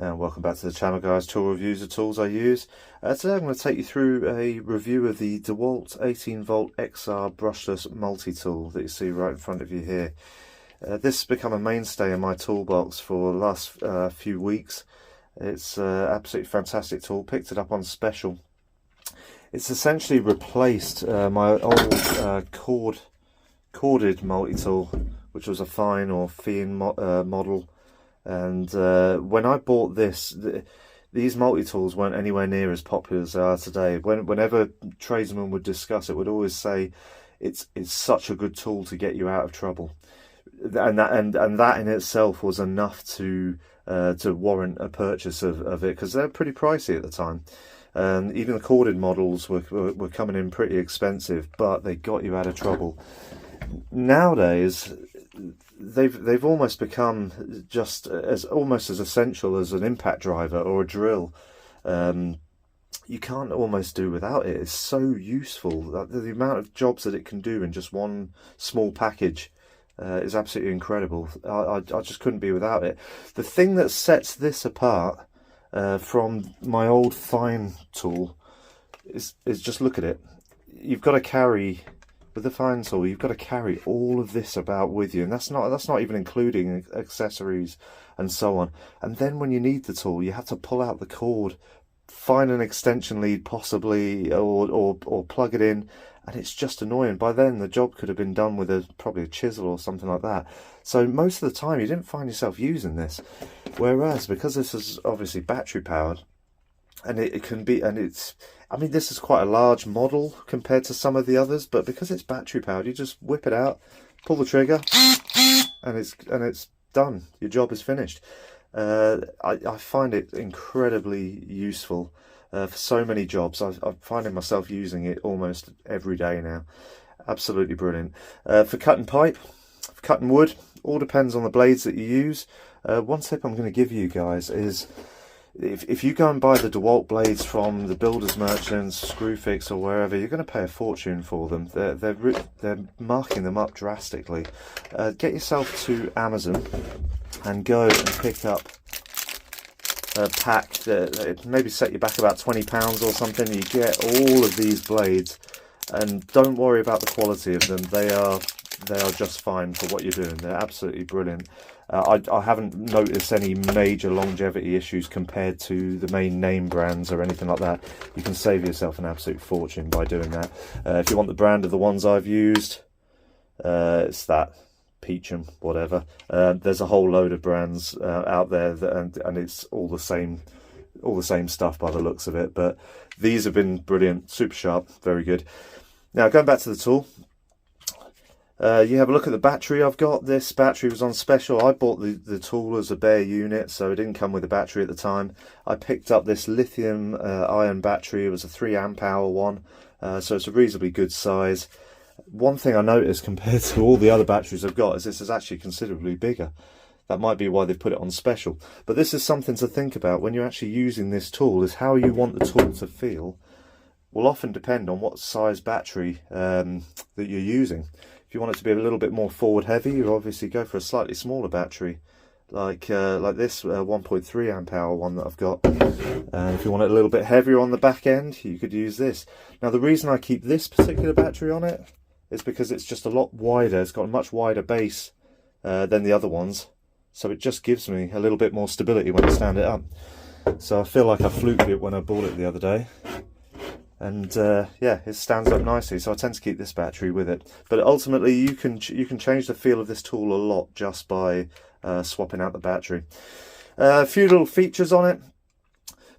And welcome back to the channel, guys. Tool reviews of tools I use. Today I'm going to take you through a review of the Dewalt 18V XR brushless multi-tool that you see right in front of you here. This has become a mainstay in my toolbox for the last few weeks. It's an absolutely fantastic tool. Picked it up on special. It's essentially replaced my old corded multi-tool, which was a fine or Fiend model. And when I bought this, these multi-tools weren't anywhere near as popular as they are today. Whenever tradesmen would discuss it, would always say it's such a good tool to get you out of trouble, and that in itself was enough to warrant a purchase of it, because they're pretty pricey at the time. Even the corded models were coming in pretty expensive, but they got you out of trouble. Nowadays, they've almost become just almost as essential as an impact driver or a drill. You can't almost do without it. It's so useful. The amount of jobs that it can do in just one small package is absolutely incredible. I just couldn't be without it. The thing that sets this apart from my old fine tool is just look at it. You've got to carry. With the fine tool, you've got to carry all of this about with you, and that's not even including accessories and so on. And then when you need the tool, you have to pull out the cord, find an extension lead possibly, or plug it in, and it's just annoying. By then the job could have been done with probably a chisel or something like that. So most of the time you didn't find yourself using this. Whereas, because this is obviously battery powered, and it can be, and it's, I mean, this is quite a large model compared to some of the others, but because it's battery powered, you just whip it out, pull the trigger, and it's done. Your job is finished. I find it incredibly useful for so many jobs. I'm finding myself using it almost every day now. Absolutely brilliant. For cutting pipe, for cutting wood, all depends on the blades that you use. One tip I'm going to give you guys is, if you go and buy the Dewalt blades from the builders merchants, Screwfix or wherever, you're going to pay a fortune for them. They're marking them up drastically. Get yourself to Amazon and go and pick up a pack that maybe set you back about £20 or something. You get all of these blades, and don't worry about the quality of them. They are just fine for what you're doing. They're absolutely brilliant. I haven't noticed any major longevity issues compared to the main name brands or anything like that. You can save yourself an absolute fortune by doing that. If you want the brand of the ones I've used, it's that Peachum, whatever. There's a whole load of brands out there and it's all the same stuff by the looks of it. But these have been brilliant, super sharp, very good. Now going back to the tool. You have a look at the battery I've got. This battery was on special. I bought the tool as a bare unit, so it didn't come with a battery at the time. I picked up this lithium ion battery. It was a 3 amp hour one, so it's a reasonably good size. One thing I noticed compared to all the other batteries I've got is this is actually considerably bigger. That might be why they've put it on special. But this is something to think about when you're actually using this tool, is how you want the tool to feel will often depend on what size battery that you're using. If you want it to be a little bit more forward heavy, you obviously go for a slightly smaller battery, like this 1.3 amp hour one that I've got. And if you want it a little bit heavier on the back end, you could use this. Now the reason I keep this particular battery on it is because it's just a lot wider. It's got a much wider base than the other ones, so it just gives me a little bit more stability when I stand it up. So I feel like I fluked it when I bought it the other day. And yeah, it stands up nicely, so I tend to keep this battery with it. But ultimately, you can change the feel of this tool a lot just by swapping out the battery. A few little features on it.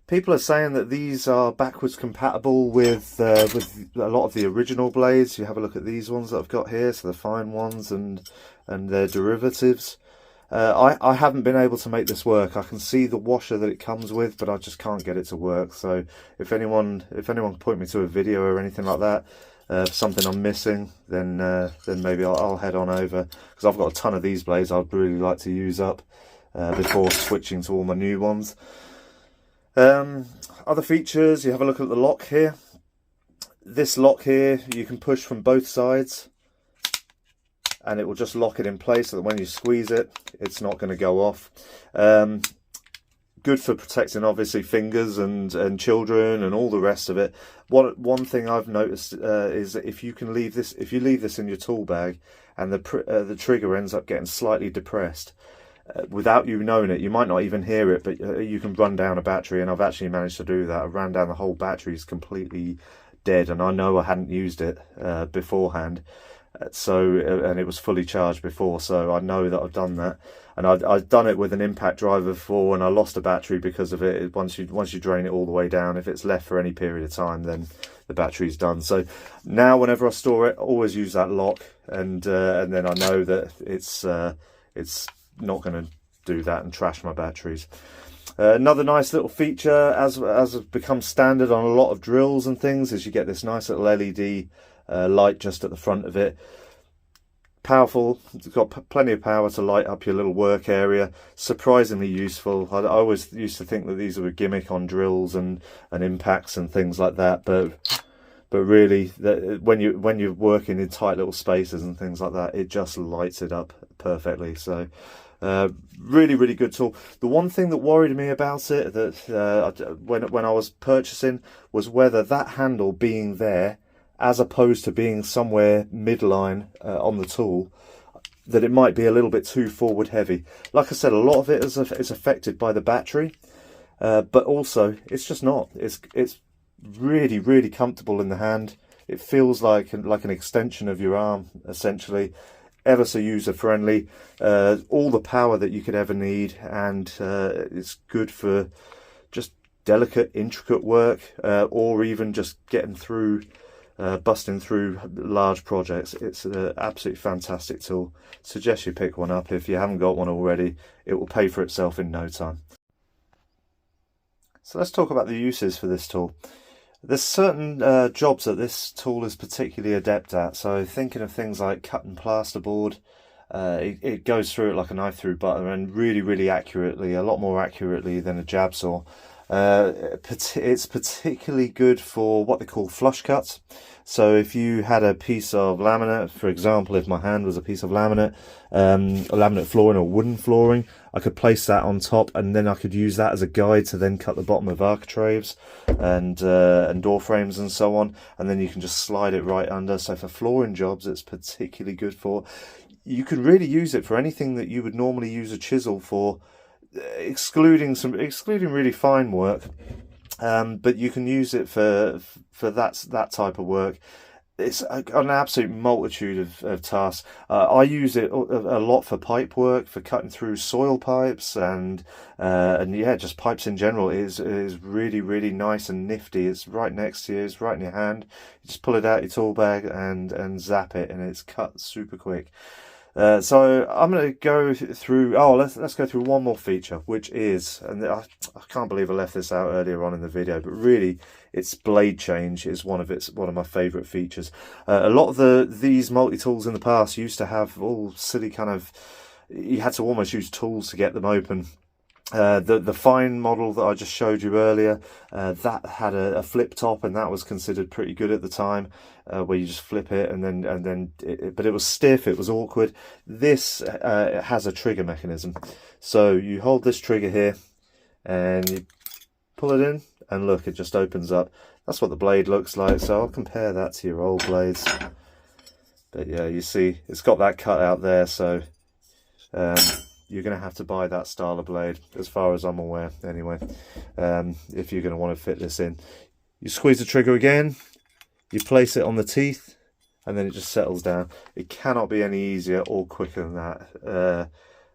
People are saying that these are backwards compatible with a lot of the original blades. You have a look at these ones that I've got here, so the fine ones and their derivatives. I haven't been able to make this work. I can see the washer that it comes with, but I just can't get it to work. So if anyone can point me to a video or anything like that, something I'm missing, then maybe I'll head on over, because I've got a ton of these blades I'd really like to use up before switching to all my new ones. Other features, you have a look at the lock here. This lock here, you can push from both sides, and it will just lock it in place so that when you squeeze it, it's not going to go off. good for protecting obviously fingers and children and all the rest of it. One thing I've noticed is that if you leave this in your tool bag and the trigger ends up getting slightly depressed, without you knowing it, you might not even hear it, but you can run down a battery, and I've actually managed to do that. I ran down the whole battery, it's completely dead, and I know I hadn't used it beforehand, and it was fully charged before, so I know that I've done that. And I've done it with an impact driver before, and I lost a battery because of it. Once you drain it all the way down, if it's left for any period of time, then the battery's done. So now whenever I store it, I always use that lock, and then I know that it's not going to do that and trash my batteries. Another nice little feature, as has become standard on a lot of drills and things, is you get this nice little LED light just at the front of it. Powerful, it's got plenty of power to light up your little work area. Surprisingly useful. I always used to think that these were a gimmick on drills and impacts and things like that, but really, when you're working in tight little spaces and things like that, it just lights it up perfectly. So really good tool. The one thing that worried me about it, that when I was purchasing, was whether that handle being there, as opposed to being somewhere midline on the tool, that it might be a little bit too forward heavy. Like I said, a lot of it is affected by the battery, but also it's just not. It's really comfortable in the hand. It feels like an extension of your arm, essentially. Ever so user friendly. All the power that you could ever need, and it's good for just delicate, intricate work, or even just getting through. Busting through large projects. It's an absolutely fantastic tool. Suggest you pick one up. If you haven't got one already, it will pay for itself in no time. So let's talk about the uses for this tool. There's certain jobs that this tool is particularly adept at. So thinking of things like cutting plasterboard, it goes through it like a knife through butter, and really accurately, a lot more accurately than a jab saw. It's particularly good for what they call flush cuts. So if you had a piece of laminate, for example, if my hand was a piece of laminate, laminate flooring or wooden flooring, I could place that on top, and then I could use that as a guide to then cut the bottom of architraves and door frames and so on, and then you can just slide it right under. So for flooring jobs, it's particularly good for. You could really use it for anything that you would normally use a chisel for, excluding really fine work, but you can use it for that type of work. It's an absolute multitude of tasks. I use it a lot for pipe work, for cutting through soil pipes, and yeah, just pipes in general. It is really nice and nifty. It's right next to you, it's right in your hand. You just pull it out your tool bag and zap it, and it's cut super quick. So I'm going to go through, let's go through one more feature, which is, and I can't believe I left this out earlier on in the video, but really its blade change is one of my favourite features. A lot of these multi-tools in the past used to have all silly kind of, you had to almost use tools to get them open. The fine model that I just showed you earlier, that had a flip top, and that was considered pretty good at the time, where you just flip it but it was stiff, it was awkward. This has a trigger mechanism, so you hold this trigger here and you pull it in, and look, it just opens up. That's what the blade looks like. So I'll compare that to your old blades, but yeah, you see it's got that cut out there, so you're going to have to buy that style of blade, as far as I'm aware anyway, if you're going to want to fit this in. You squeeze the trigger again, you place it on the teeth, and then it just settles down. It cannot be any easier or quicker than that.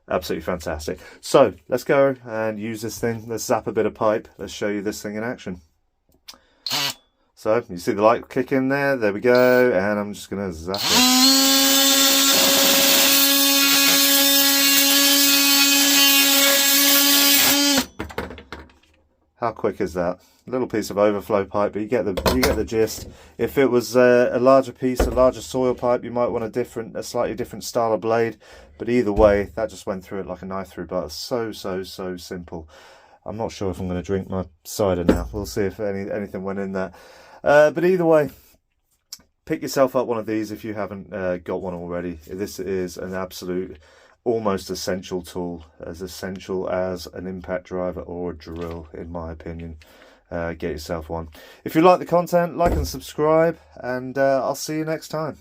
Absolutely fantastic. So let's go and use this thing. Let's zap a bit of pipe. Let's show you this thing in action. So you see the light kick in there. There we go. And I'm just going to zap it. How quick is that? A little piece of overflow pipe, but you get the gist. If it was a larger piece, a larger soil pipe, you might want a slightly different style of blade. But either way, that just went through it like a knife through butter. So simple. I'm not sure if I'm going to drink my cider now. We'll see if anything went in there. But either way, pick yourself up one of these if you haven't got one already. This is an absolute almost essential tool, as essential as an impact driver or a drill, in my opinion. Get yourself one. If you like the content, like and subscribe, and I'll see you next time.